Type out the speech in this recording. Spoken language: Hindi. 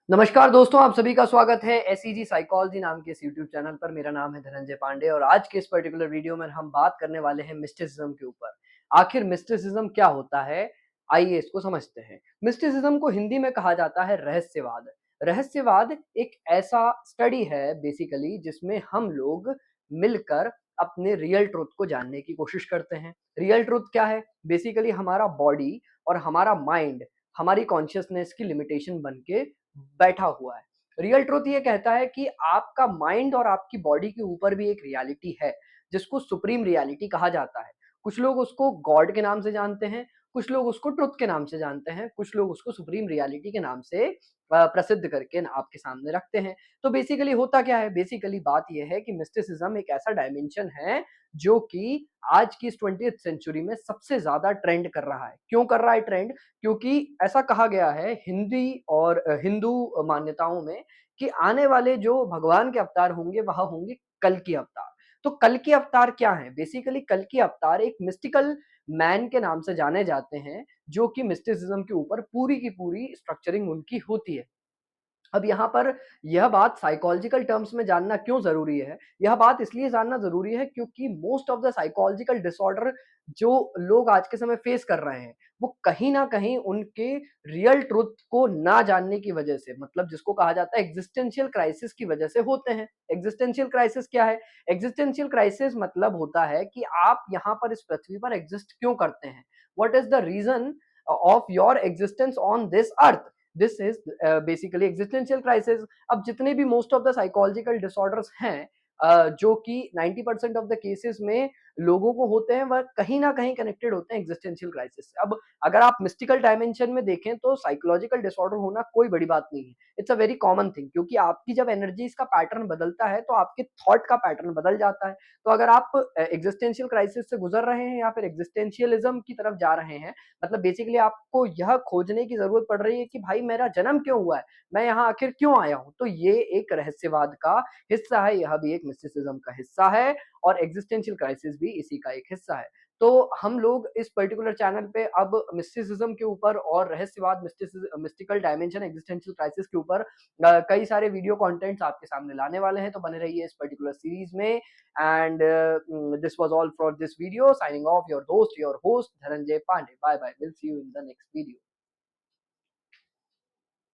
नमस्कार दोस्तों, आप सभी का स्वागत है एसईजी साइकोलॉजी नाम के इस यूट्यूब चैनल पर। मेरा नाम है धनंजय पांडे और आज के इस पर्टिकुलर वीडियो में हम बात करने वाले हैं मिस्टिसिज्म के ऊपर। आखिर मिस्टिसिज्म क्या होता है? आइए इसको समझते हैं। मिस्टिसिज्म को हिंदी में कहा जाता है रहस्यवाद। रहस्यवाद एक ऐसा स्टडी है बेसिकली जिसमें हम लोग मिलकर अपने रियल ट्रुथ को जानने की कोशिश करते हैं। रियल ट्रुथ क्या है? बेसिकली हमारा बॉडी और हमारा माइंड हमारी कॉन्शियसनेस की लिमिटेशन बन के बैठा हुआ है। रियल ट्रुथ ये कहता है कि आपका माइंड और आपकी बॉडी के ऊपर भी एक रियलिटी है, जिसको सुप्रीम रियलिटी कहा जाता है। कुछ लोग उसको गॉड के नाम से जानते हैं, कुछ लोग उसको ट्रुथ के नाम से जानते हैं, कुछ लोग उसको सुप्रीम रियलिटी के नाम से प्रसिद्ध करके आपके सामने रखते हैं। तो बेसिकली होता क्या है? बेसिकली बात ये है कि मिस्टिसिज्म एक ऐसा डायमेंशन है, जो कि आज की इस 20th सेंचुरी में सबसे ज़्यादा ट्रेंड कर रहा है। क्यों कर रहा है ट्रेंड? क्योंकि ऐसा कहा गया है हिंदी और हिंदू मान्यताओं में कि आने वाले जो भगवान के अवतार होंगे वह होंगे कल की अवतार। तो कल की अवतार क्या है? बेसिकली कल की अवतार एक मिस्टिकल मैन के नाम से जाने जाते हैं, जो कि मिस्टिसिज्म के ऊपर पूरी की पूरी स्ट्रक्चरिंग उनकी होती है। अब यहाँ पर यह बात साइकोलॉजिकल टर्म्स में जानना क्यों ज़रूरी है? यह बात इसलिए जानना ज़रूरी है क्योंकि most of the psychological disorder जो लोग आज के समय फेस कर रहे हैं, वो कहीं न कहीं उनके रियल ट्रुथ को ना जानने की वजह से मतलब जिसको कहा जाता है एक्जिस्टेंशियल क्राइसिस की वजह से होते हैं। एक्जिस्टेंशियल क्राइसिस क्या है? एक्जिस्टेंशियल क्राइसिस मतलब होता है कि आप यहाँ पर इस पृथ्वी पर एक्जिस्ट क्यों करते हैं? What is the reason of your existence on this earth? This is basically existential crisis. अब जितने भी most of the psychological disorders हैं जो कि 90% ऑफ द केसेस में लोगों को होते हैं, वह कहीं ना कहीं कनेक्टेड होते हैं एग्जिस्टेंशियल क्राइसिस से। अब अगर आप मिस्टिकल डायमेंशन में देखें तो साइकोलॉजिकल डिसऑर्डर होना कोई बड़ी बात नहीं है। It's a very common thing, क्योंकि आपकी जब एनर्जीज का पैटर्न बदलता है तो आपके थॉट का पैटर्न बदल जाता है। तो अगर आप एग्जिस्टेंशियल क्राइसिस से गुजर रहे हैं या फिर एग्जिस्टेंशियलिज्म की तरफ जा रहे हैं, मतलब बेसिकली आपको यह खोजने की ज़रूरत पड़ रही है कि भाई मेरा जन्म क्यों हुआ है? मैं यहाँ आखिर क्यों आया हूँ? तो ये एक रहस्यवाद का हिस्सा है, यह भी एक मिस्टिसिज्म का हिस्सा है और एक्जिस्टेंशियल क्राइसिस भी इसी का एक हिस्सा है। तो हम लोग इस पर्टिकुलर चैनल पे अब मिस्टिसिज्म के ऊपर और रहस्यवाद, मिस्टिकल डायमेंशन, एक्जिस्टेंशियल क्राइसिस के ऊपर कई सारे वीडियो कंटेंट्स आपके सामने लाने वाले हैं, तो बने रहिए इस पर्टिकुलर सीरीज़ में। And this was all for this video. Signing off, your host, your host Dhananjay Pandey. Bye bye. We'll see you in the next video.